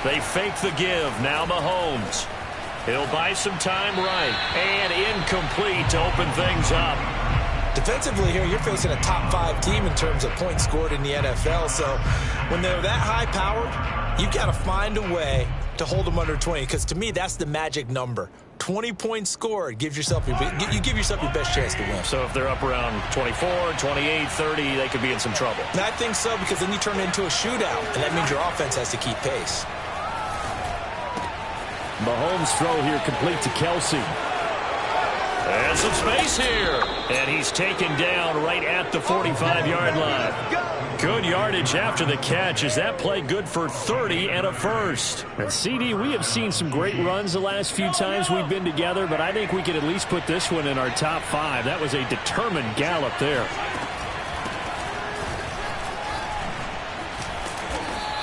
They fake the give. Now Mahomes. He'll buy some time right. And incomplete to open things up. Defensively here, you're facing a top 5 team in terms of points scored in the NFL. So when they're that high-powered, you got to find a way to hold them under 20. Because to me, that's the magic number. 20 points scored you give yourself your best chance to win. So if they're up around 24, 28, 30, they could be in some trouble. And I think so, because then you turn it into a shootout, and that means your offense has to keep pace. Mahomes' throw here complete to Kelsey. And some space here. And he's taken down right at the 45-yard line. Good yardage after the catch. Is that play good for 30 and a first? And CD, we have seen some great runs the last few times we've been together, but I think we could at least put this one in our top 5. That was a determined gallop there.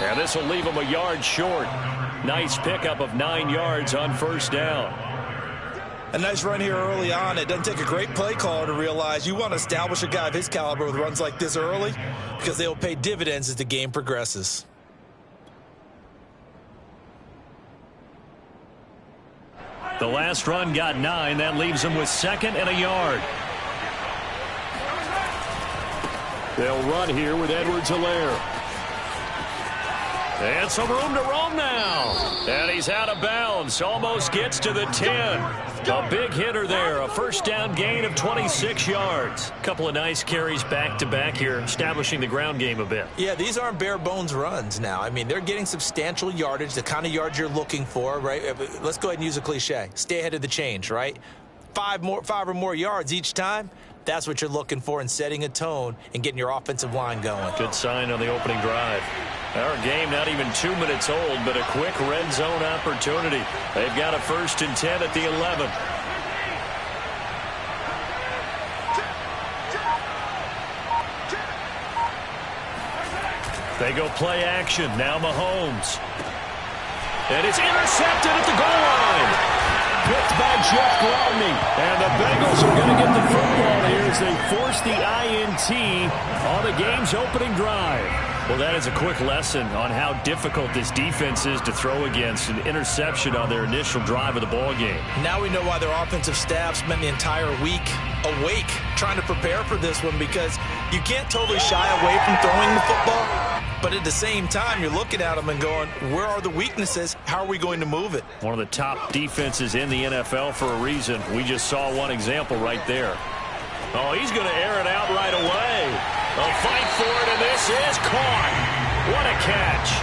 And this will leave him a yard short. Nice pickup of 9 yards on first down. A nice run here early on. It doesn't take a great play caller to realize you want to establish a guy of his caliber with runs like this early, because they will pay dividends as the game progresses. The last run got 9. That leaves him with 2nd and a yard. They'll run here with Edwards-Helaire. And some room to roam now. And he's out of bounds. Almost gets to the 10. A big hitter there. A first down gain of 26 yards. A couple of nice carries back-to-back here, establishing the ground game a bit. Yeah, these aren't bare-bones runs now. I mean, they're getting substantial yardage, the kind of yards you're looking for, right? Let's go ahead and use a cliche. Stay ahead of the change, right? 5 or more yards each time. That's what you're looking for in setting a tone and getting your offensive line going. Good sign on the opening drive. Our game not even 2 minutes old, but a quick red zone opportunity. They've got a 1st and 10 at the 11. They go play action. Now Mahomes. And it's intercepted at the goal line. Picked by Jeff Gladney. And the Bengals are going to get the football here as they force the INT on the game's opening drive. Well, that is a quick lesson on how difficult this defense is to throw against. An interception on their initial drive of the ball game. Now we know why their offensive staff spent the entire week awake trying to prepare for this one, because you can't totally shy away from throwing the football. But at the same time, you're looking at them and going, where are the weaknesses? How are we going to move it? One of the top defenses in the NFL for a reason. We just saw one example right there. Oh, he's going to air it out right away. A fight for it, and this is caught. What a catch.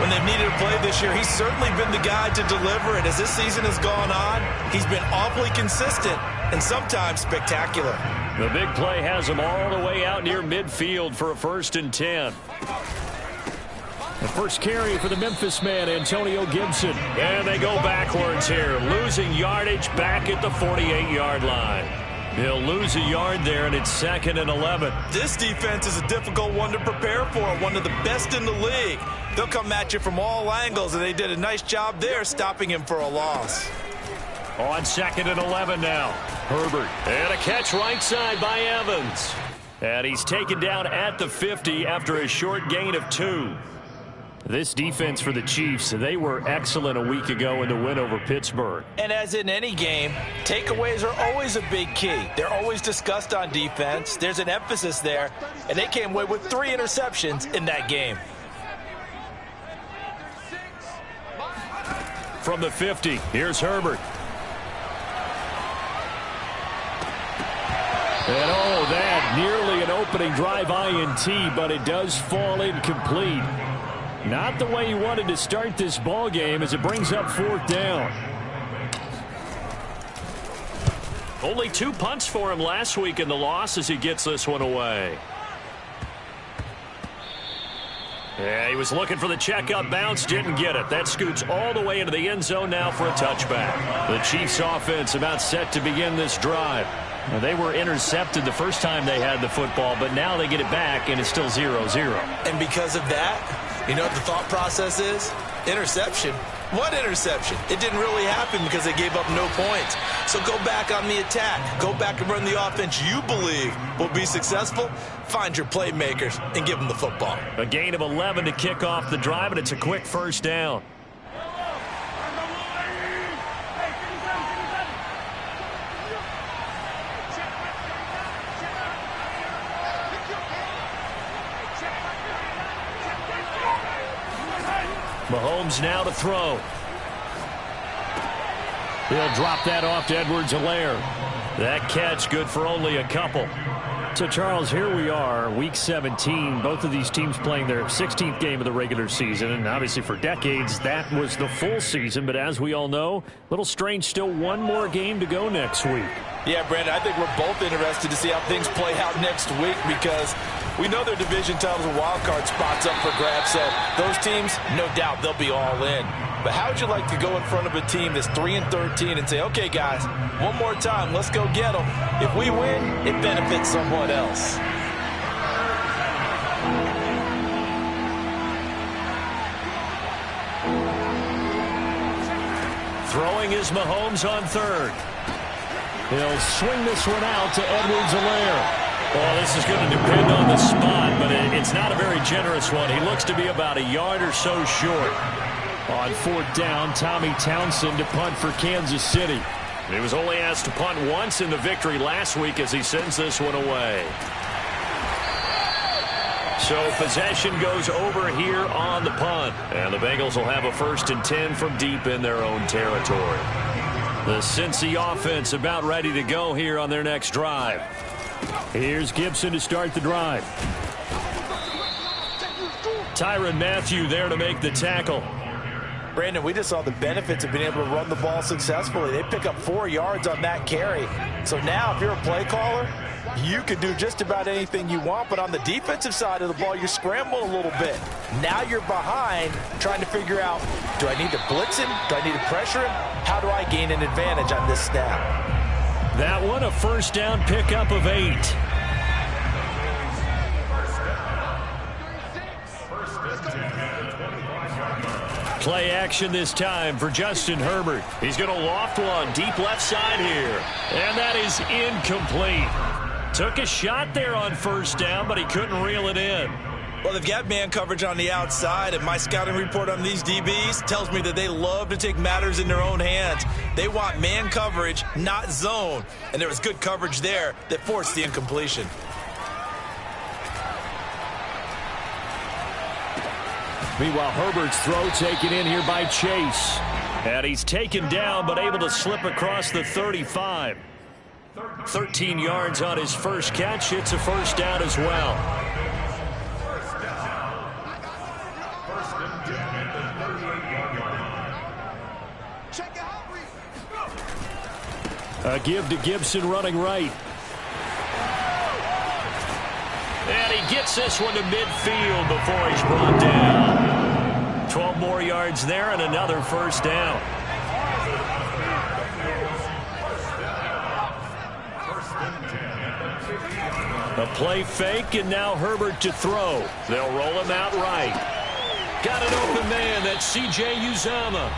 When they've needed a play this year, he's certainly been the guy to deliver it. As this season has gone on, he's been awfully consistent and sometimes spectacular. The big play has him all the way out near midfield for a 1st and 10. The first carry for the Memphis man, Antonio Gibson. And they go backwards here, losing yardage back at the 48-yard line. He'll lose a yard there, and it's 2nd and 11. This defense is a difficult one to prepare for, one of the best in the league. They'll come at you from all angles, and they did a nice job there stopping him for a loss. On 2nd and 11 now. Herbert. And a catch right side by Evans. And he's taken down at the 50 after a short gain of 2. This defense for the Chiefs, they were excellent a week ago in the win over Pittsburgh. And as in any game, takeaways are always a big key. They're always discussed on defense. There's an emphasis there, and they came away with 3 interceptions in that game. From the 50, here's Herbert. And oh, that nearly an opening drive INT, but it does fall incomplete. Not the way he wanted to start this ball game as it brings up 4th down. Only 2 punts for him last week in the loss as he gets this one away. Yeah, he was looking for the check-up bounce, didn't get it. That scoots all the way into the end zone now for a touchback. The Chiefs offense about set to begin this drive. Now, they were intercepted the first time they had the football, but now they get it back, and it's still 0-0. And because of that, you know what the thought process is? Interception. What interception? It didn't really happen because they gave up no points. So go back on the attack. Go back and run the offense you believe will be successful. Find your playmakers and give them the football. A gain of 11 to kick off the drive, and it's a quick first down. Mahomes now to throw. He'll drop that off to Edwards-Helaire. That catch good for only a couple. So, Charles, here we are, Week 17. Both of these teams playing their 16th game of the regular season. And obviously for decades, that was the full season. But as we all know, a little strange, still one more game to go next week. Yeah, Brandon, I think we're both interested to see how things play out next week because we know their division titles and wild card spots up for grabs. So those teams, no doubt, they'll be all in. But how would you like to go in front of a team that's 3-13 and say, okay, guys, one more time, let's go get them. If we win, it benefits someone else. Throwing is Mahomes on third. He'll swing this one out to Edwards-Helaire. Well, this is going to depend on the spot, but it's not a very generous one. He looks to be about a yard or so short. On fourth down, Tommy Townsend to punt for Kansas City. He was only asked to punt once in the victory last week as he sends this one away. So possession goes over here on the punt. And the Bengals will have a 1st and 10 from deep in their own territory. The Cincy offense about ready to go here on their next drive. Here's Gibson to start the drive. Tyrann Mathieu there to make the tackle. Brandon, we just saw the benefits of being able to run the ball successfully. They pick up 4 yards on that carry. So now if you're a play caller, you can do just about anything you want. But on the defensive side of the ball, you're scrambling a little bit. Now you're behind trying to figure out, do I need to blitz him? Do I need to pressure him? How do I gain an advantage on this snap? That one, a first down pickup of 8. Play action this time for Justin Herbert. He's going to loft one deep left side here. And that is incomplete. Took a shot there on first down, but he couldn't reel it in. Well, they've got man coverage on the outside, and my scouting report on these DBs tells me that they love to take matters in their own hands. They want man coverage, not zone. And there was good coverage there that forced the incompletion. Meanwhile, Herbert's throw taken in here by Chase. And he's taken down, but able to slip across the 35. 13 yards on his first catch. It's a first down as well. A give to Gibson running right. And he gets this one to midfield before he's brought down. 12 more yards there and another first down. A play fake, and now Herbert to throw. They'll roll him out right. Got an open man. That's C.J. Uzomah.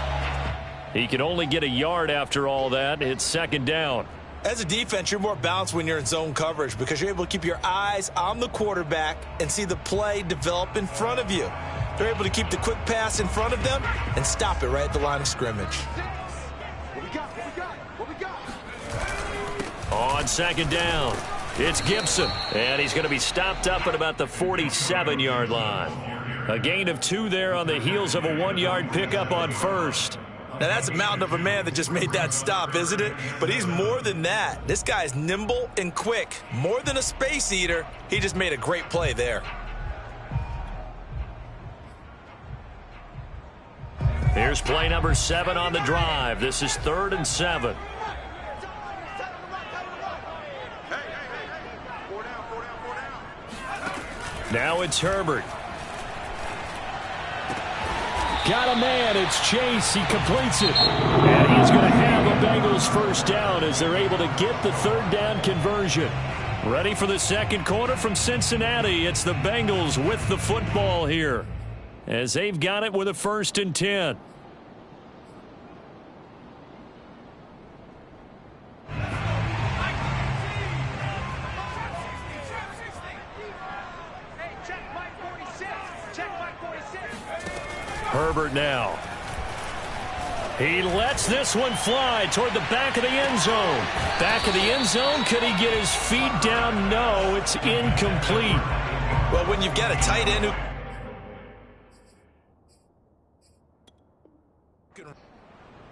He can only get a yard after all that. It's second down. As a defense, you're more balanced when you're in zone coverage because you're able to keep your eyes on the quarterback and see the play develop in front of you. They're able to keep the quick pass in front of them and stop it right at the line of scrimmage. What we got? On second down, it's Gibson, and he's going to be stopped up at about the 47-yard line. A gain of 2 there on the heels of a 1-yard pickup on first. Now, that's a mountain of a man that just made that stop, isn't it? But he's more than that. This guy's nimble and quick. More than a space eater, he just made a great play there. Here's play number 7 on the drive. This is 3rd and 7. Now it's Herbert. Got a man. It's Chase. He completes it. And he's going to have a Bengals first down as they're able to get the 3rd down conversion. Ready for the second quarter from Cincinnati. It's the Bengals with the football here as they've got it with a 1st and 10. Herbert now. He lets this one fly toward the back of the end zone. Back of the end zone. Could he get his feet down? No, it's incomplete. Well, when you've got a tight end who...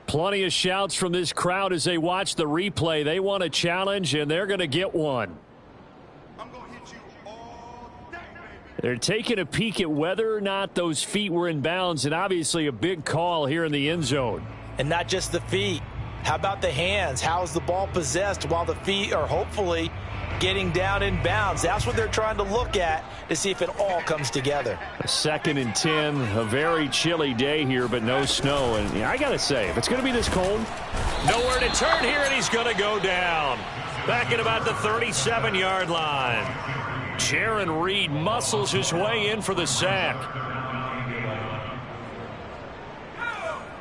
Plenty of shouts from this crowd as they watch the replay. They want a challenge, and they're going to get one. I'm going to hit you all day, baby. They're taking a peek at whether or not those feet were in bounds, and obviously a big call here in the end zone. And not just the feet. How about the hands? How's the ball possessed while the feet are hopefully getting down in bounds? That's what they're trying to look at to see if it all comes together. 2nd and 10, a very chilly day here, but no snow. And I got to say, if it's going to be this cold, nowhere to turn here, and he's going to go down. Back at about the 37-yard line. Jaron Reed muscles his way in for the sack.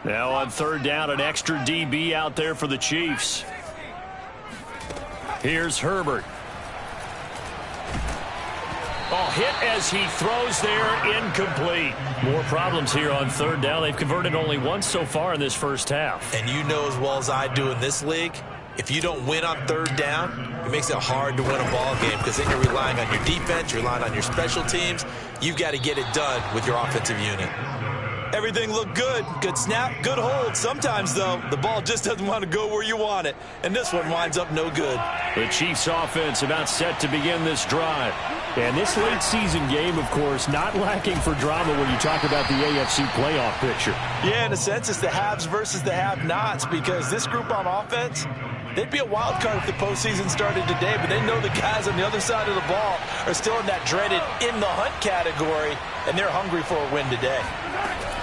Now on 3rd down, an extra DB out there for the Chiefs. Here's Herbert. Oh, hit as he throws there, incomplete. More problems here on 3rd down. They've converted only once so far in this first half. And you know as well as I do in this league, if you don't win on 3rd down, it makes it hard to win a ball game because then you're relying on your defense, you're relying on your special teams. You've got to get it done with your offensive unit. Everything looked good. Good snap, good hold. Sometimes, though, the ball just doesn't want to go where you want it. And this one winds up no good. The Chiefs offense about set to begin this drive. And this late season game, of course, not lacking for drama when you talk about the AFC playoff picture. Yeah, in a sense, it's the haves versus the have-nots because this group on offense, they'd be a wild card if the postseason started today, but they know the guys on the other side of the ball are still in that dreaded in-the-hunt category, and they're hungry for a win today.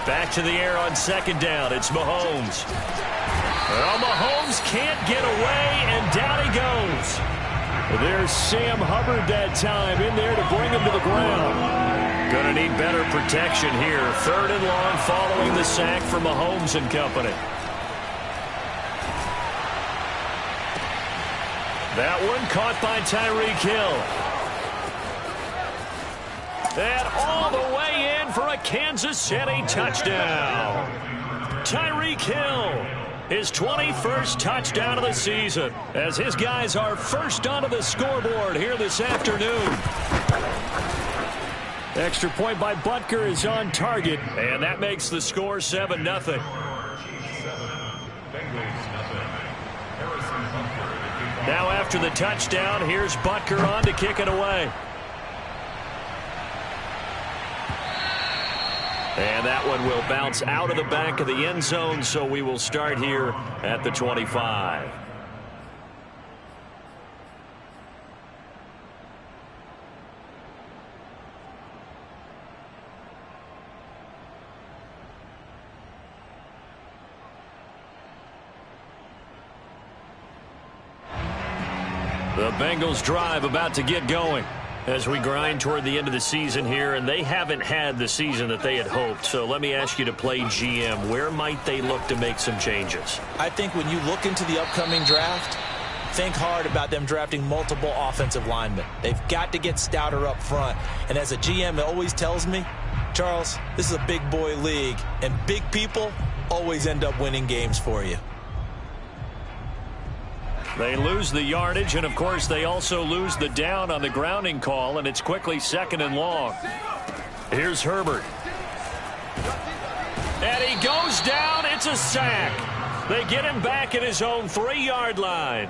Back to the air on 2nd down. It's Mahomes. Well, Mahomes can't get away, and down he goes. There's Sam Hubbard that time in there to bring him to the ground. Going to need better protection here. 3rd and long following the sack for Mahomes and company. That one caught by Tyreek Hill. And all the way in for a Kansas City touchdown. Tyreek Hill, his 21st touchdown of the season, as his guys are first onto the scoreboard here this afternoon. Extra point by Butker is on target, and that makes the score 7-0. Now after the touchdown, here's Butker on to kick it away. And that one will bounce out of the back of the end zone, so we will start here at the 25. The Bengals drive about to get going as we grind toward the end of the season here, and they haven't had the season that they had hoped. So let me ask you to play GM. Where might they look to make some changes? I think when you look into the upcoming draft, think hard about them drafting multiple offensive linemen. They've got to get stouter up front. And as a GM, it always tells me, Charles, this is a big boy league, and big people always end up winning games for you. They lose the yardage, and, of course, they also lose the down on the grounding call, and it's quickly 2nd and long. Here's Herbert. And he goes down. It's a sack. They get him back at his own 3-yard line.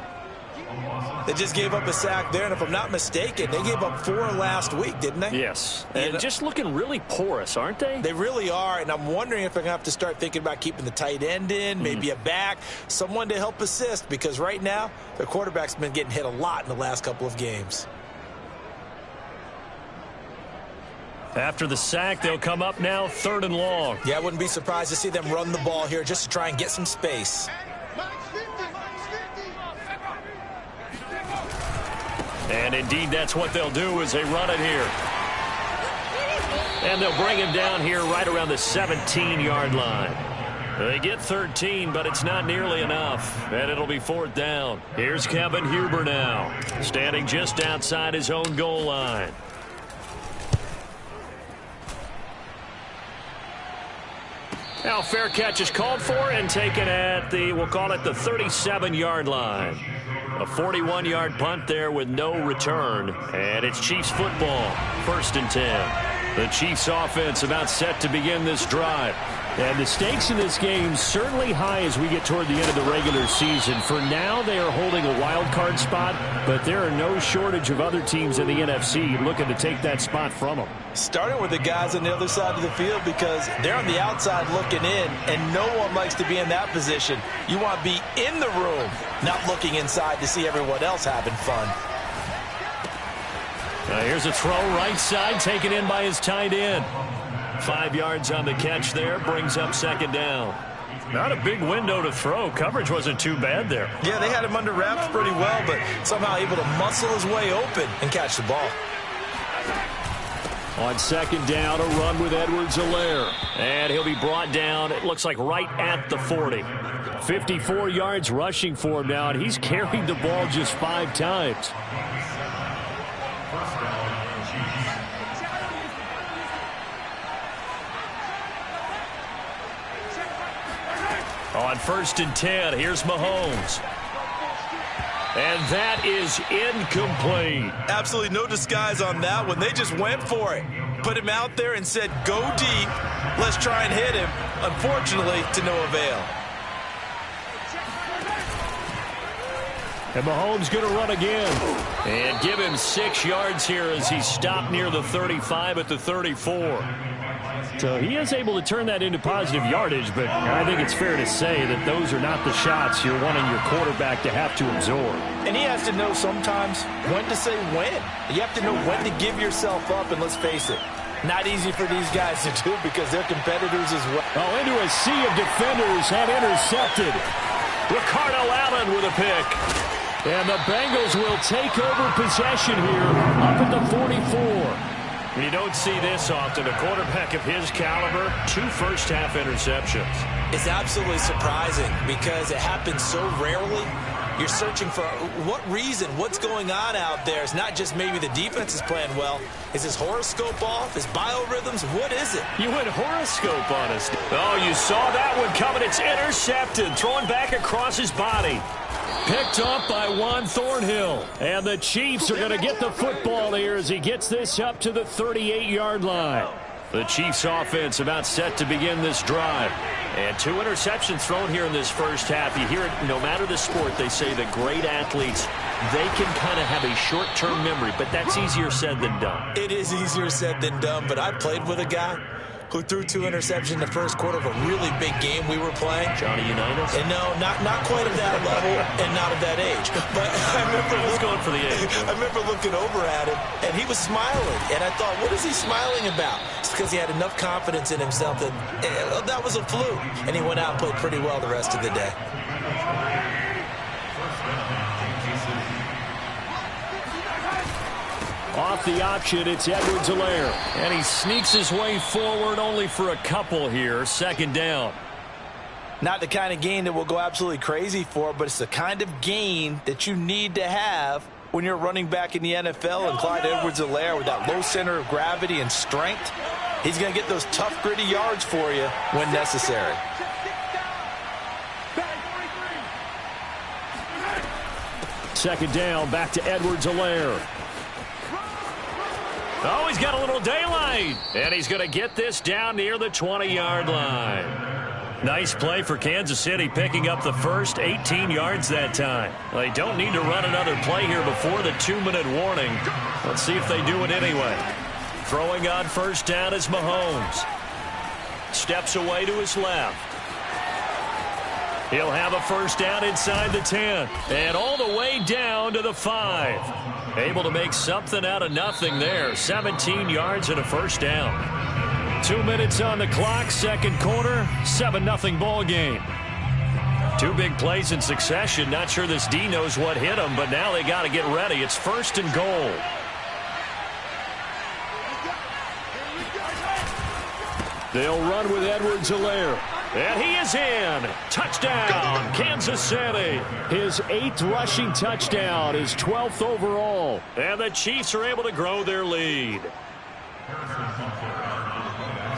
They just gave up a sack there, and if I'm not mistaken, they gave up 4 last week, didn't they? Yes, and just looking really porous, aren't they? They really are, and I'm wondering if they're going to have to start thinking about keeping the tight end in, maybe a back, someone to help assist, because right now, their quarterback's been getting hit a lot in the last couple of games. After the sack, they'll come up now 3rd and long. Yeah, I wouldn't be surprised to see them run the ball here just to try and get some space. And indeed, that's what they'll do as they run it here. And they'll bring him down here right around the 17-yard line. They get 13, but it's not nearly enough. And it'll be 4th down. Here's Kevin Huber now, standing just outside his own goal line. Now fair catch is called for and taken at the, we'll call it the 37-yard line. A 41-yard punt there with no return. And it's Chiefs football, 1st and 10. The Chiefs offense about set to begin this drive. And the stakes in this game certainly high as we get toward the end of the regular season. For now, they are holding a wild card spot, but there are no shortage of other teams in the NFC looking to take that spot from them. Starting with the guys on the other side of the field because they're on the outside looking in, and no one likes to be in that position. You want to be in the room, not looking inside to see everyone else having fun. Here's a throw right side taken in by his tight end. 5 yards on the catch there, brings up 2nd down. Not a big window to throw. Coverage wasn't too bad there. Yeah, they had him under wraps pretty well, but somehow able to muscle his way open and catch the ball. On 2nd down, a run with Edwards-Helaire. And he'll be brought down, it looks like right at the 40. 54 yards rushing for him now, and he's carried the ball just 5 times. On 1st and 10, here's Mahomes. And that is incomplete. Absolutely no disguise on that one. They just went for it. Put him out there and said, go deep. Let's try and hit him. Unfortunately, to no avail. And Mahomes going to run again. And give him 6 yards here as he stopped near the 35 at the 34. So he is able to turn that into positive yardage, but I think it's fair to say that those are not the shots you're wanting your quarterback to have to absorb. And he has to know sometimes when to say when. You have to know when to give yourself up, and let's face it, not easy for these guys to do because they're competitors as well. Oh, into a sea of defenders and intercepted. Ricardo Allen with a pick. And the Bengals will take over possession here up at the 44. You don't see this often. A quarterback of his caliber, 2 first-half interceptions. It's absolutely surprising because it happens so rarely. You're searching for what reason, what's going on out there. It's not just maybe the defense is playing well. Is his horoscope off? His biorhythms? What is it? You went horoscope on us. Oh, you saw that one coming. It's intercepted. Thrown back across his body. Picked up by Juan Thornhill. And the Chiefs are going to get the football here as he gets this up to the 38-yard line. The Chiefs offense about set to begin this drive. And 2 interceptions thrown here in this first half. You hear it no matter the sport. They say the great athletes, they can kind of have a short-term memory, but that's easier said than done. It is easier said than done, but I played with a guy who threw 2 interceptions in the first quarter of a really big game we were playing. Johnny Unitas? And no, not quite at that level and not at that age. But I remember going for the age. I remember looking over at him, and he was smiling. And I thought, what is he smiling about? It's because he had enough confidence in himself that that was a fluke. And he went out and played pretty well the rest of the day. Off the option, it's Edwards-Helaire. And he sneaks his way forward only for a couple here. 2nd down. Not the kind of gain that we'll go absolutely crazy for, but it's the kind of gain that you need to have when you're running back in the NFL. And Clyde Edwards-Helaire, with that low center of gravity and strength, he's going to get those tough, gritty yards for you when necessary. Second down, back to Edwards-Helaire. Oh, he's got a little daylight. And he's going to get this down near the 20-yard line. Nice play for Kansas City, picking up the first 18 yards that time. They don't need to run another play here before the 2-minute warning. Let's see if they do it anyway. Throwing on 1st down is Mahomes. Steps away to his left. He'll have a 1st down inside the 10. And all the way down to the 5. Able to make something out of nothing there. 17 yards and a 1st down. 2 minutes on the clock, 2nd quarter, 7-0 ball game. 2 big plays in succession. Not sure this D knows what hit him, but now they got to get ready. It's 1st and goal. They'll run with Edwards-Helaire. And he is in. Touchdown, Kansas City. His 8th rushing touchdown, his 12th overall. And the Chiefs are able to grow their lead.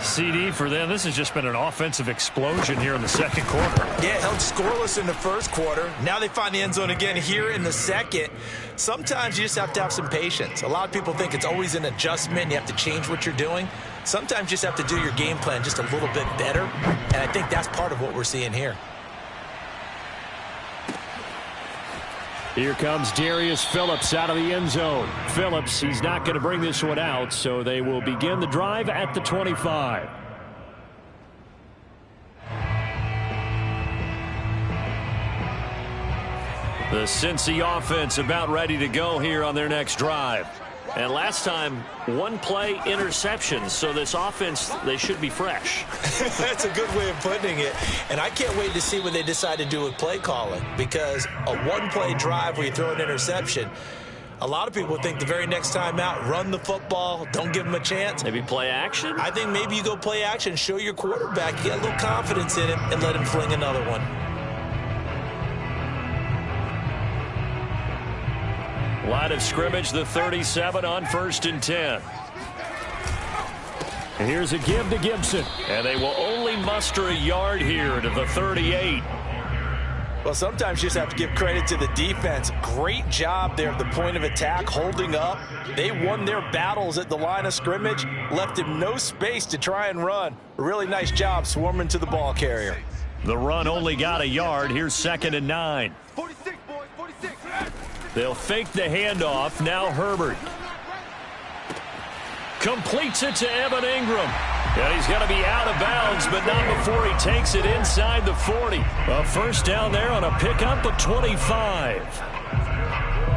CD for them. This has just been an offensive explosion here in the second quarter. Yeah, held scoreless in the first quarter. Now they find the end zone again here in the second. Sometimes you just have to have some patience. A lot of people think it's always an adjustment. You have to change what you're doing. Sometimes you just have to do your game plan just a little bit better. And I think that's part of what we're seeing here. Here comes Darius Phillips out of the end zone. Phillips, he's not going to bring this one out, so they will begin the drive at the 25. The Cincy offense about ready to go here on their next drive. And last time, one play interception. So this offense, they should be fresh. That's a good way of putting it. And I can't wait to see what they decide to do with play calling. Because a one-play drive where you throw an interception, a lot of people think the very next time out, run the football, don't give them a chance. Maybe play action? I think maybe you go play action, show your quarterback, you get a little confidence in him, and let him fling another one. Line of scrimmage, the 37 on 1st and 10. And here's a give to Gibson. And they will only muster a yard here to the 38. Well, sometimes you just have to give credit to the defense. Great job there at the point of attack, holding up. They won their battles at the line of scrimmage, left him no space to try and run. A really nice job swarming to the ball carrier. The run only got a yard. Here's 2nd and 9. 46, boys, 46. They'll fake the handoff. Now Herbert completes it to Evan Ingram. And he's going to be out of bounds, but not before he takes it inside the 40. A first down there on a pickup of 25.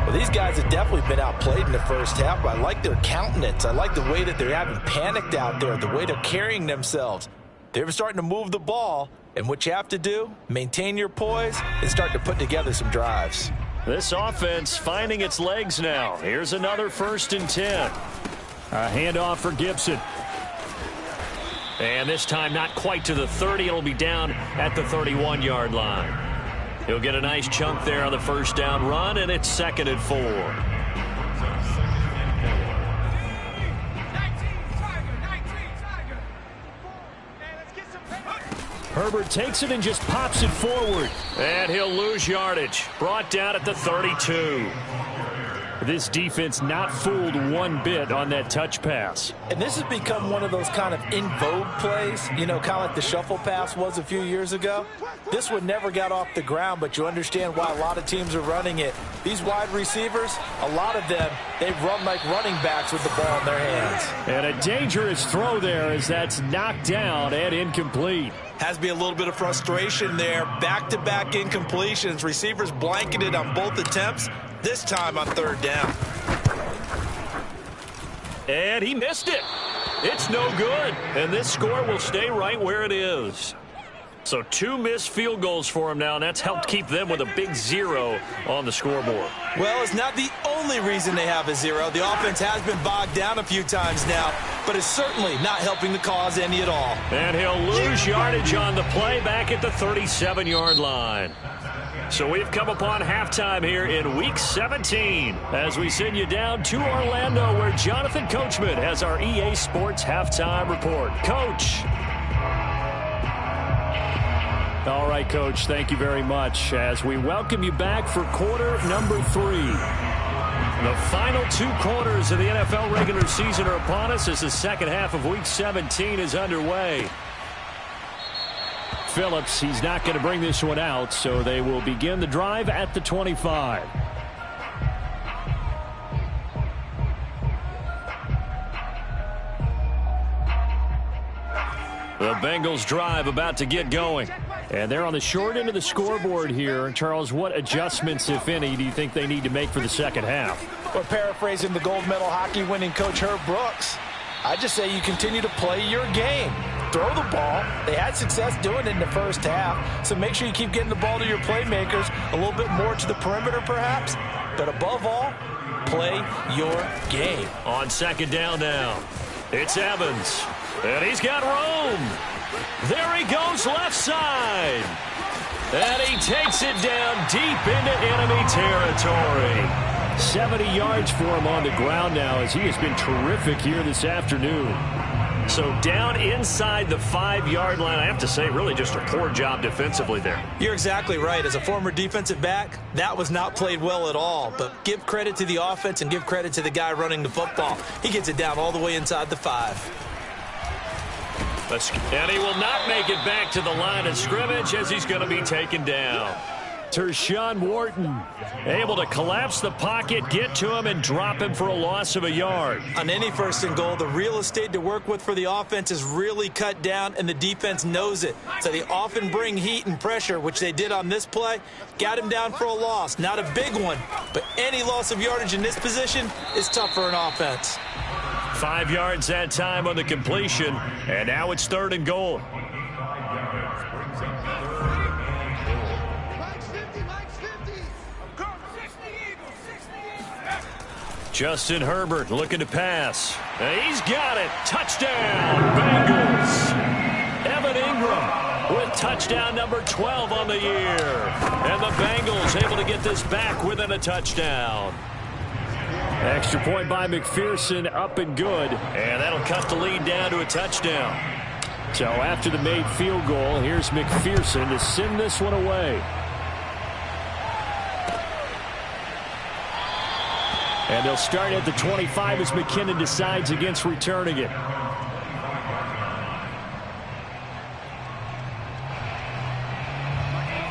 Well, these guys have definitely been outplayed in the first half, but I like their countenance. I like the way that they haven't panicked out there, the way they're carrying themselves. They're starting to move the ball, and what you have to do, maintain your poise and start to put together some drives. This offense finding its legs now. Here's another 1st and 10. A handoff for Gibson. And this time not quite to the 30. It'll be down at the 31-yard line. He'll get a nice chunk there on the first down run, and it's 2nd and 4. Herbert takes it and just pops it forward. And he'll lose yardage. Brought down at the 32. This defense not fooled one bit on that touch pass. And this has become one of those kind of in vogue plays, you know, kind of like the shuffle pass was a few years ago. This one never got off the ground, but you understand why a lot of teams are running it. These wide receivers, a lot of them, they run like running backs with the ball in their hands. And a dangerous throw there as that's knocked down and incomplete. Has to be a little bit of frustration there. Back-to-back incompletions. Receivers blanketed on both attempts, this time on 3rd down. And he missed it. It's no good. And this score will stay right where it is. So 2 missed field goals for him now, and that's helped keep them with a big 0 on the scoreboard. Well, it's not the only reason they have a 0. The offense has been bogged down a few times now, but it's certainly not helping the cause any at all. And he'll lose yardage on the play back at the 37-yard line. So we've come upon halftime here in Week 17 as we send you down to Orlando where Jonathan Coachman has our EA Sports Halftime Report. Coach. All right, Coach, thank you very much as we welcome you back for quarter number 3. The final 2 quarters of the NFL regular season are upon us as the second half of Week 17 is underway. Phillips, he's not going to bring this one out, so they will begin the drive at the 25. The Bengals drive about to get going. And they're on the short end of the scoreboard here. Charles, what adjustments, if any, do you think they need to make for the second half? Well, paraphrasing the gold medal hockey winning coach Herb Brooks, I just say you continue to play your game. Throw the ball. They had success doing it in the first half, so make sure you keep getting the ball to your playmakers, a little bit more to the perimeter perhaps, but above all, play your game. On 2nd down now, it's Evans, and he's got room. There he goes left side. And he takes it down deep into enemy territory. 70 yards for him on the ground now as he has been terrific here this afternoon. So down inside the 5-yard line. I have to say, really just a poor job defensively there. You're exactly right. As a former defensive back, that was not played well at all. But give credit to the offense and give credit to the guy running the football. He gets it down all the way inside the 5. And he will not make it back to the line of scrimmage as he's going to be taken down. Tershawn Wharton able to collapse the pocket, get to him, and drop him for a loss of a yard. On any 1st and goal, the real estate to work with for the offense is really cut down, and the defense knows it. So they often bring heat and pressure, which they did on this play. Got him down for a loss. Not a big one, but any loss of yardage in this position is tough for an offense. 5 yards that time on the completion, and now it's 3rd and goal. Justin Herbert looking to pass. And he's got it. Touchdown, Bengals. Evan Ingram with touchdown number 12 on the year. And the Bengals able to get this back within a touchdown. Extra point by McPherson, up and good. And that'll cut the lead down to a touchdown. So after the made field goal, here's McPherson to send this one away. And they'll start at the 25 as McKinnon decides against returning it.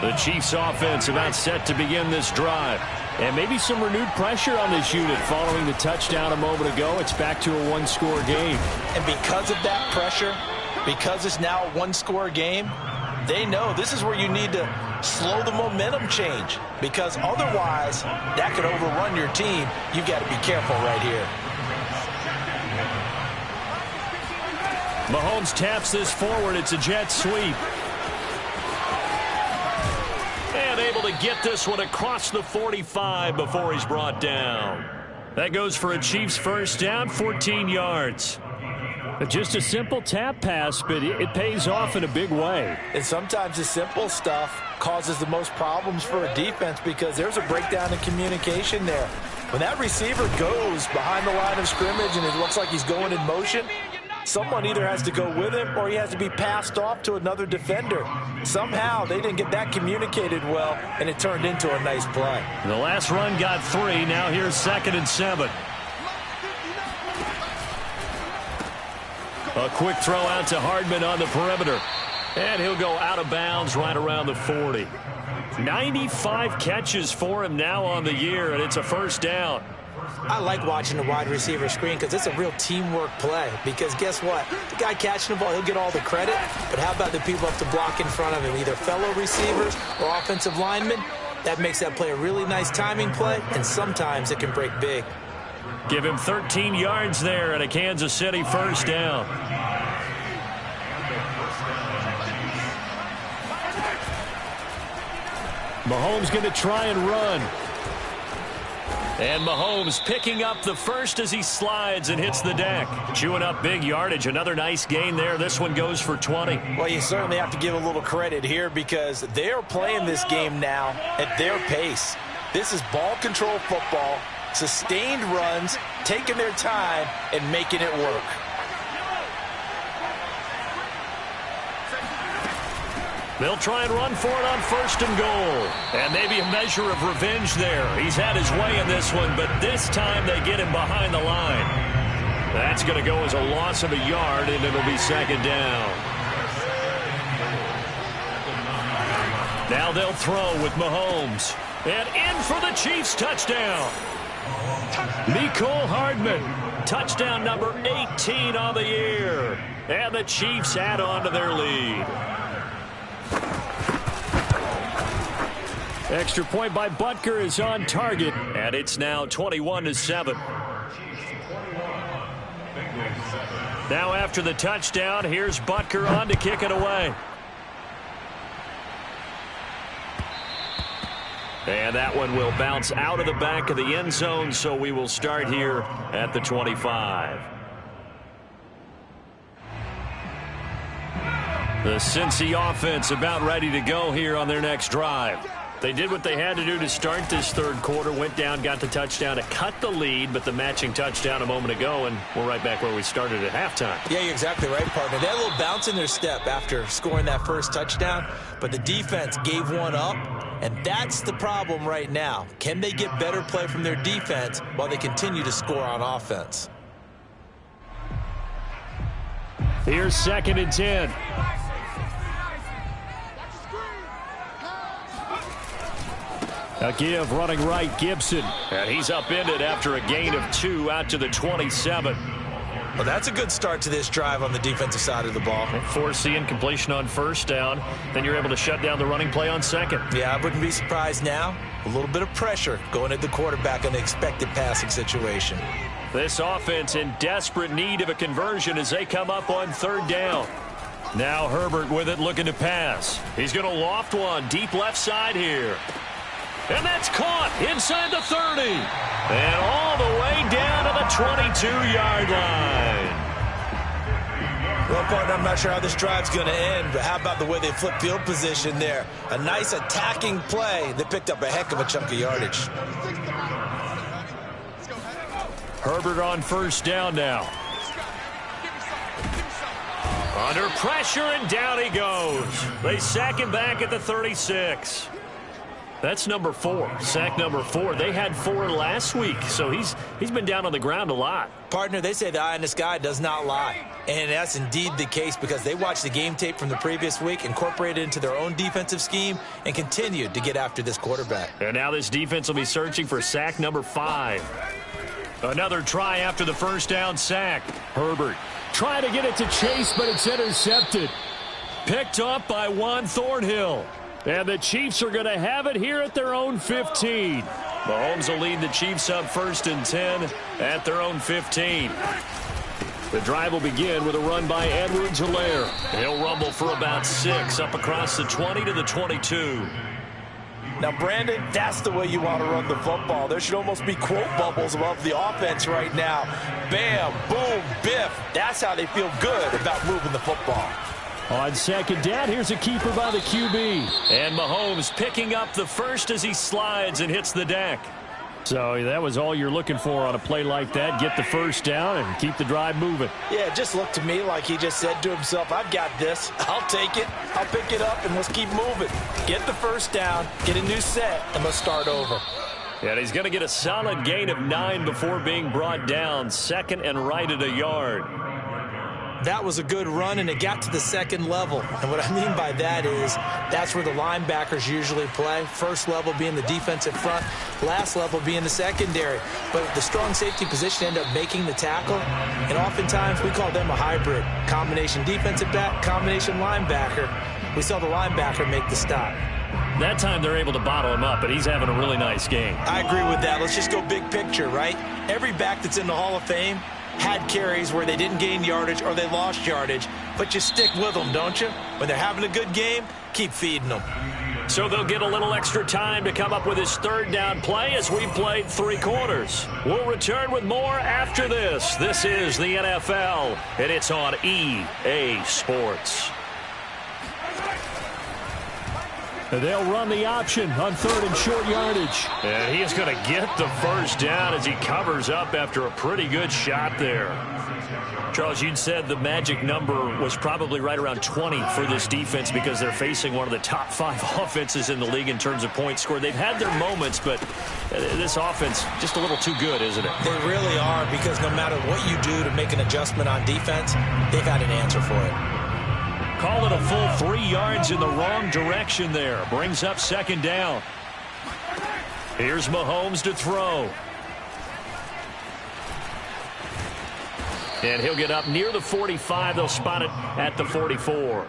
The Chiefs offense about set to begin this drive. And maybe some renewed pressure on this unit following the touchdown a moment ago. It's back to a one-score game. And because of that pressure, because it's now a one-score game, they know this is where you need to slow the momentum change, because otherwise that could overrun your team. You've got to be careful right here. Mahomes taps this forward. It's a jet sweep. And able to get this one across the 45 before he's brought down. That goes for a Chiefs first down, 14 yards. Just a simple tap pass, but it pays off in a big way. And sometimes the simple stuff causes the most problems for a defense because there's a breakdown in communication there. When that receiver goes behind the line of scrimmage and it looks like he's going in motion, someone either has to go with him or he has to be passed off to another defender. Somehow they didn't get that communicated well, and it turned into a nice play. The last run got 3. Now here's 2nd and 7. A quick throw out to Hardman on the perimeter. And he'll go out of bounds right around the 40. 95 catches for him now on the year, and it's a first down. I like watching the wide receiver screen because it's a real teamwork play. Because guess what? The guy catching the ball, he'll get all the credit. But how about the people up to block in front of him, either fellow receivers or offensive linemen? That makes that play a really nice timing play, and sometimes it can break big. Give him 13 yards there and a Kansas City first down. Mahomes going to try and run. And Mahomes picking up the first as he slides and hits the deck. Chewing up big yardage. Another nice gain there. This one goes for 20. Well, you certainly have to give a little credit here because they're playing this game now at their pace. This is ball control football. Sustained runs, taking their time, and making it work. They'll try and run for it on 1st and goal. And maybe a measure of revenge there. He's had his way in this one, but this time they get him behind the line. That's going to go as a loss of a yard, and it'll be 2nd down. Now they'll throw with Mahomes. And in for the Chiefs touchdown. Mecole Hardman, touchdown number 18 on the year. And the Chiefs add on to their lead. Extra point by Butker is on target, and it's now 21-7. Now after the touchdown, here's Butker on to kick it away. And that one will bounce out of the back of the end zone, so we will start here at the 25. The Cincy offense about ready to go here on their next drive. They did what they had to do to start this third quarter, went down, got the touchdown to cut the lead, but the matching touchdown a moment ago, and we're right back where we started at halftime. Yeah, you're exactly right, partner. They had a little bounce in their step after scoring that first touchdown, but the defense gave one up, and that's the problem right now. Can they get better play from their defense while they continue to score on offense? Here's 2nd and 10. A give running right, Gibson. And he's upended after a gain of 2 out to the 27. Well, that's a good start to this drive on the defensive side of the ball. Force the incompletion on first down. Then you're able to shut down the running play on second. Yeah, I wouldn't be surprised now. A little bit of pressure going at the quarterback in the expected passing situation. This offense in desperate need of a conversion as they come up on 3rd down. Now Herbert with it, looking to pass. He's going to loft one deep left side here. And that's caught inside the 30. And all the way down to the 22-yard line. Well, partner, I'm not sure how this drive's going to end, but how about the way they flip field position there? A nice attacking play that picked up a heck of a chunk of yardage. Herbert on 1st down now. Under pressure, and down he goes. They sack him back at the 36. That's number 4, sack number 4. They had 4 last week, so he's been down on the ground a lot. Partner, they say the eye in the sky does not lie. And that's indeed the case because they watched the game tape from the previous week, incorporated it into their own defensive scheme, and continued to get after this quarterback. And now this defense will be searching for sack number 5. Another try after the 1st down sack. Herbert trying to get it to Chase, but it's intercepted. Picked up by Juan Thornhill. And the Chiefs are going to have it here at their own 15. Mahomes will lead the Chiefs up 1st and 10 at their own 15. The drive will begin with a run by Edwards-Helaire. He'll rumble for about 6 up across the 20 to the 22. Now, Brandon, that's the way you want to run the football. There should almost be quote bubbles above the offense right now. Bam, boom, biff. That's how they feel good about moving the football. On 2nd down, here's a keeper by the QB. And Mahomes picking up the first as he slides and hits the deck. So that was all you're looking for on a play like that. Get the 1st down and keep the drive moving. Yeah, it just looked to me like he just said to himself, I've got this. I'll take it. I'll pick it up, and let's keep moving. Get the 1st down, get a new set, and let's start over. And he's going to get a solid gain of 9 before being brought down. 2nd and right at a yard. That was a good run, and it got to the 2nd level. And what I mean by that is that's where the linebackers usually play. 1st level being the defensive front, last level being the secondary. But the strong safety position ended up making the tackle, and oftentimes we call them a hybrid. Combination defensive back, combination linebacker. We saw the linebacker make the stop. That time they're able to bottle him up, but he's having a really nice game. I agree with that. Let's just go big picture, right? Every back that's in the Hall of Fame had carries where they didn't gain yardage or they lost yardage, but you stick with them, don't you? When they're having a good game, keep feeding them. So they'll get a little extra time to come up with his 3rd down play as we played 3 quarters. We'll return with more after this. This is the NFL, and it's on EA Sports. They'll run the option on 3rd and short yardage. And he is going to get the 1st down as he covers up after a pretty good shot there. Charles, you'd said the magic number was probably right around 20 for this defense because they're facing one of the top 5 offenses in the league in terms of points scored. They've had their moments, but this offense just a little too good, isn't it? They really are, because no matter what you do to make an adjustment on defense, they've had an answer for it. Call it a full 3 yards in the wrong direction there. Brings up 2nd down. Here's Mahomes to throw. And he'll get up near the 45. They'll spot it at the 44.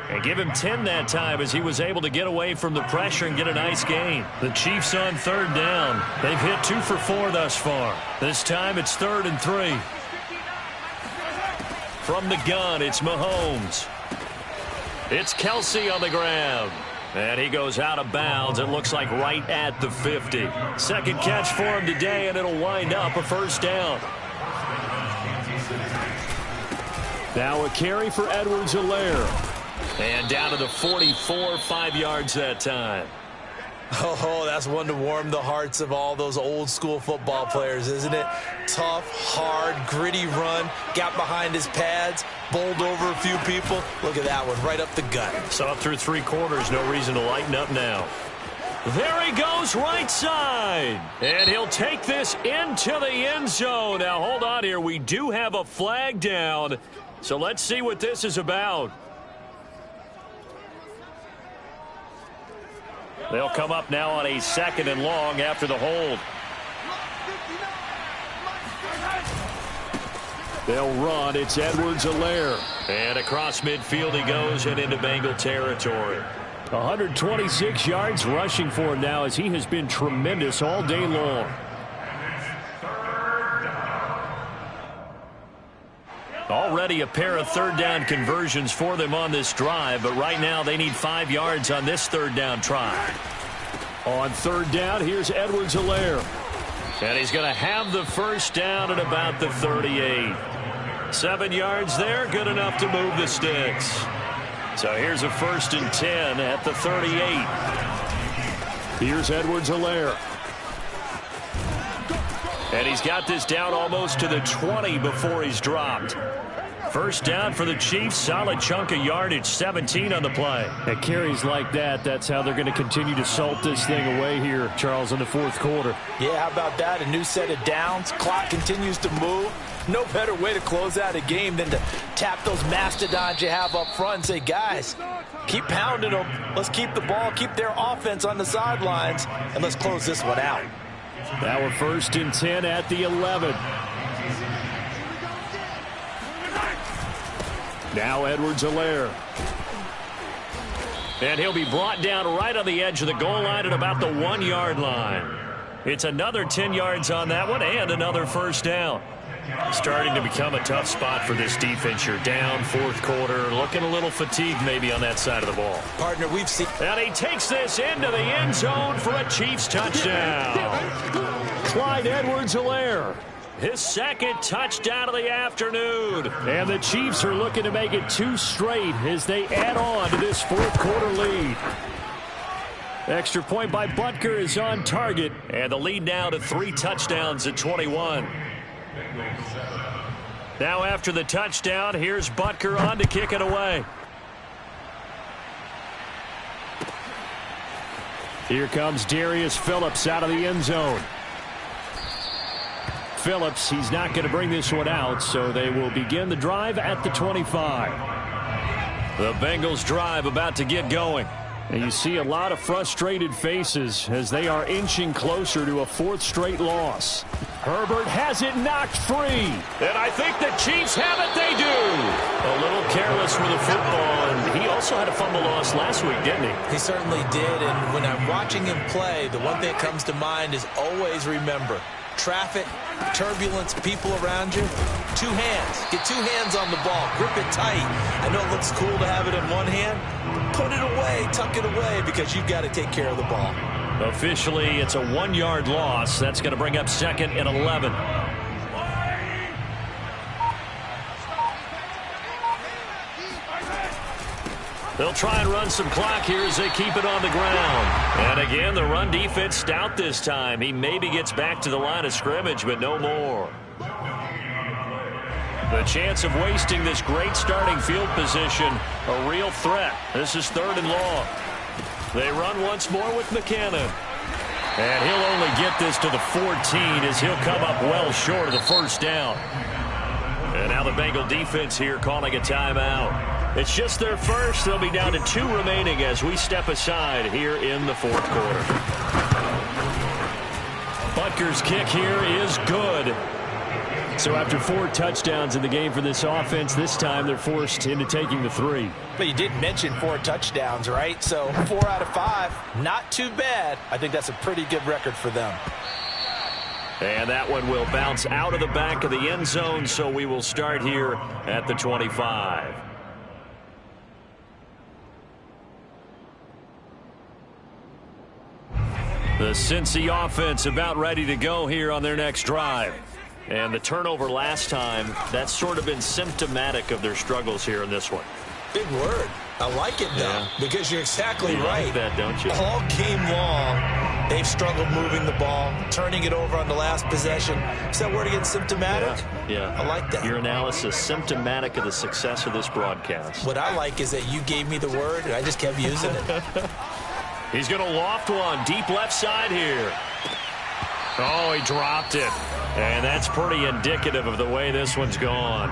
And give him 10 that time as he was able to get away from the pressure and get a nice gain. The Chiefs on 3rd down. They've hit 2 for 4 thus far. This time it's 3rd and 3. From the gun, it's Mahomes. It's Kelsey on the ground. And he goes out of bounds. It looks like right at the 50. 2nd catch for him today, and it'll wind up a 1st down. Now a carry for Edwards-Helaire. And down to the 44, 5 yards that time. Oh, that's one to warm the hearts of all those old school football players, isn't it? Tough, hard, gritty run, got behind his pads, bowled over a few people. Look at that one, right up the gut. So up through 3 quarters, no reason to lighten up now. There he goes, right side. And he'll take this into the end zone. Now, hold on here. We do have a flag down. So let's see what this is about. They'll come up now on a 2nd and long after the hold. They'll run. It's Edwards-Helaire. And across midfield he goes and into Bengal territory. 126 yards rushing for him now as he has been tremendous all day long. Already a pair of 3rd down conversions for them on this drive, but right now they need 5 yards on this 3rd down try. On 3rd down, here's Edwards-Helaire. And he's going to have the 1st down at about the 38. 7 yards there, good enough to move the sticks. So here's a 1st and 10 at the 38. Here's Edwards-Helaire. And he's got this down almost to the 20 before he's dropped. 1st down for the Chiefs. Solid chunk of yardage, 17 on the play. At carries like that, that's how they're going to continue to salt this thing away here, Charles, in the 4th quarter. Yeah, how about that? A new set of downs. Clock continues to move. No better way to close out a game than to tap those mastodons you have up front and say, guys, keep pounding them. Let's keep the ball, keep their offense on the sidelines, and let's close this one out. Now a 1st and 10 at the 11. Now Edwards-Helaire. And he'll be brought down right on the edge of the goal line at about the 1-yard line. It's another 10 yards on that one and another 1st down. Starting to become a tough spot for this defense. You're down 4th quarter, looking a little fatigued maybe on that side of the ball. Partner, we've seen. And he takes this into the end zone for a Chiefs touchdown. Clyde Edwards-Helaire, his 2nd touchdown of the afternoon. And the Chiefs are looking to make it 2 straight as they add on to this 4th quarter lead. Extra point by Butker is on target. And the lead now to 3 touchdowns at 21. Now after the touchdown, here's Butker on to kick it away. Here comes Darius Phillips out of the end zone. Phillips, he's not going to bring this one out, so they will begin the drive at the 25. The Bengals drive about to get going. And you see a lot of frustrated faces as they are inching closer to a 4th straight loss. Herbert has it knocked free. And I think the Chiefs have it. They do. A little careless with the football. And he also had a fumble loss last week, didn't he? He certainly did. And when I'm watching him play, the one thing that comes to mind is always remember, traffic, turbulence, people around you, 2 hands. Get 2 hands on the ball. Grip it tight. I know it looks cool to have it in one hand. Put it away, tuck it away, because you've got to take care of the ball. Officially, it's a 1-yard loss. That's going to bring up 2nd and 11. They'll try and run some clock here as they keep it on the ground. And again, the run defense stout this time. He maybe gets back to the line of scrimmage, but no more. The chance of wasting this great starting field position, a real threat. This is 3rd and long. They run once more with McKinnon. And he'll only get this to the 14 as he'll come up well short of the 1st down. And now the Bengal defense here calling a timeout. It's just their first. They'll be down to 2 remaining as we step aside here in the 4th quarter. Butker's kick here is good. So after 4 touchdowns in the game for this offense, this time they're forced into taking the 3. But you did mention 4 touchdowns, right? So 4 out of 5, not too bad. I think that's a pretty good record for them. And that one will bounce out of the back of the end zone, so we will start here at the 25. The Cincy offense about ready to go here on their next drive. And the turnover last time, that's sort of been symptomatic of their struggles here in this one. Big word. I like it, though, because you're exactly right. Like that, don't you? All game long, they've struggled moving the ball, turning it over on the last possession. Is that word again, symptomatic? Yeah. I like that. Your analysis, symptomatic of the success of this broadcast. What I like is that you gave me the word, and I just kept using it. He's going to loft one, deep left side here. Oh, he dropped it. And that's pretty indicative of the way this one's gone.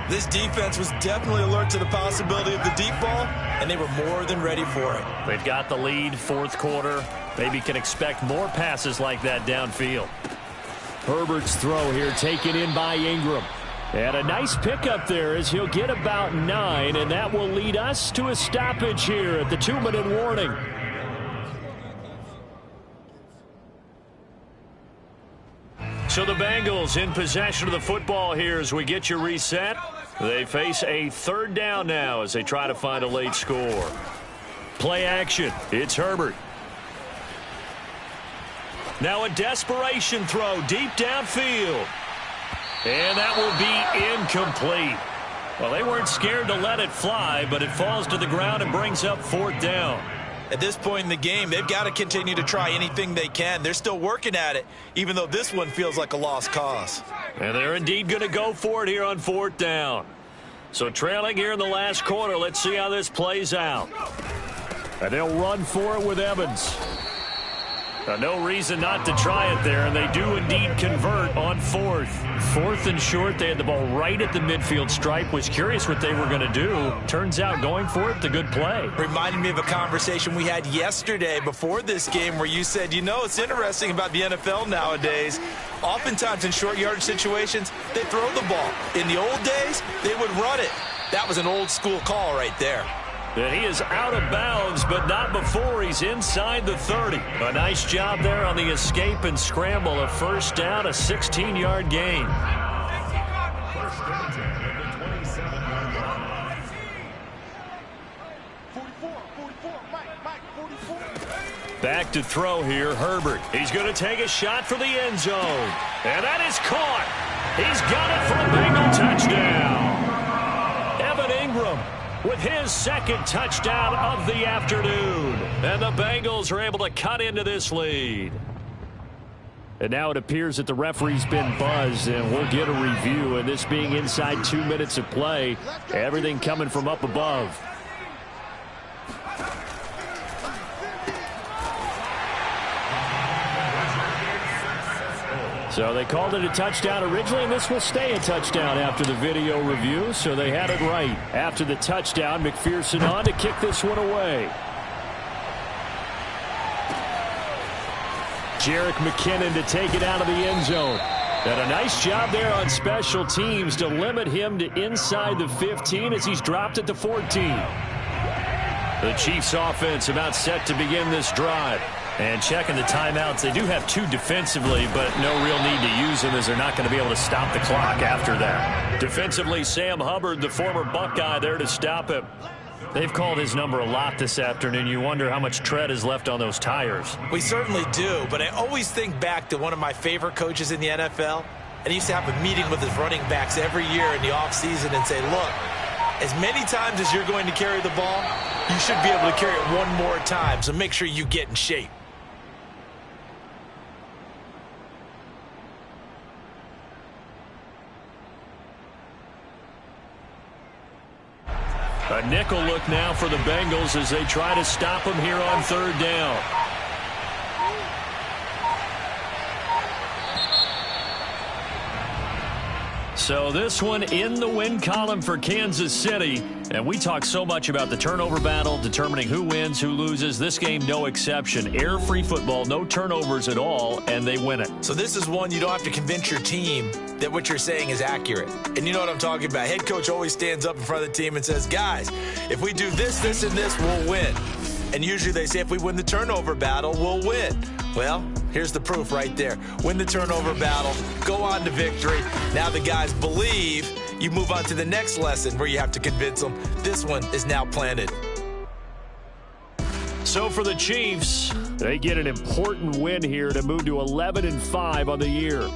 This defense was definitely alert to the possibility of the deep ball, and they were more than ready for it. They've got the lead, fourth quarter. Maybe can expect more passes like that downfield. Herbert's throw here taken in by Ingram. And a nice pickup there as he'll get about 9, and that will lead us to a stoppage here at the 2-minute warning. So the Bengals in possession of the football here as we get you reset. They face a third down now as they try to find a late score. Play action. It's Herbert. Now a desperation throw deep downfield. And that will be incomplete. Well, they weren't scared to let it fly, but it falls to the ground and brings up fourth down. At this point in the game, they've got to continue to try anything they can. They're still working at it, even though this one feels like a lost cause. And they're indeed going to go for it here on fourth down. So trailing here in the last quarter, let's see how this plays out. And they'll run for it with Evans. No reason not to try it there, and they do indeed convert on fourth. Fourth and short, they had the ball right at the midfield stripe. Was curious what they were going to do. Turns out going for it, the good play. Reminded me of a conversation we had yesterday before this game where you said, you know, it's interesting about the NFL nowadays. Oftentimes in short yardage situations, they throw the ball. In the old days, they would run it. That was an old school call right there. And he is out of bounds, but not before he's inside the 30. A nice job there on the escape and scramble. A first down, a 16-yard gain. Back to throw here, Herbert. He's going to take a shot for the end zone. And that is caught. He's got it for a Bengal touchdown. Evan Ingram with his second touchdown of the afternoon. And the Bengals are able to cut into this lead. And now it appears that the referee's been buzzed, and we'll get a review. And this being inside 2 minutes of play, everything coming from up above. So they called it a touchdown originally, and this will stay a touchdown after the video review, so they had it right. After the touchdown, McPherson on to kick this one away. Jerick McKinnon to take it out of the end zone. And a nice job there on special teams to limit him to inside the 15 as he's dropped at the 14. The Chiefs offense about set to begin this drive. And checking the timeouts, they do have 2 defensively, but no real need to use them as they're not going to be able to stop the clock after that. Defensively, Sam Hubbard, the former Buckeye, there to stop him. They've called his number a lot this afternoon. You wonder how much tread is left on those tires. We certainly do, but I always think back to one of my favorite coaches in the NFL, and he used to have a meeting with his running backs every year in the offseason and say, look, as many times as you're going to carry the ball, you should be able to carry it one more time, so make sure you get in shape. A nickel look now for the Bengals as they try to stop him here on third down. So this one in the win column for Kansas City. And we talk so much about the turnover battle, determining who wins, who loses. This game, no exception. Error-free football, no turnovers at all, and they win it. So this is one you don't have to convince your team that what you're saying is accurate. And you know what I'm talking about. Head coach always stands up in front of the team and says, guys, if we do this, this, and this, we'll win. And usually they say if we win the turnover battle, we'll win. Well, here's the proof right there. Win the turnover battle, go on to victory. Now the guys believe. You move on to the next lesson where you have to convince them. This one is now planted. So for the Chiefs, they get an important win here to move to 11-5 on the year.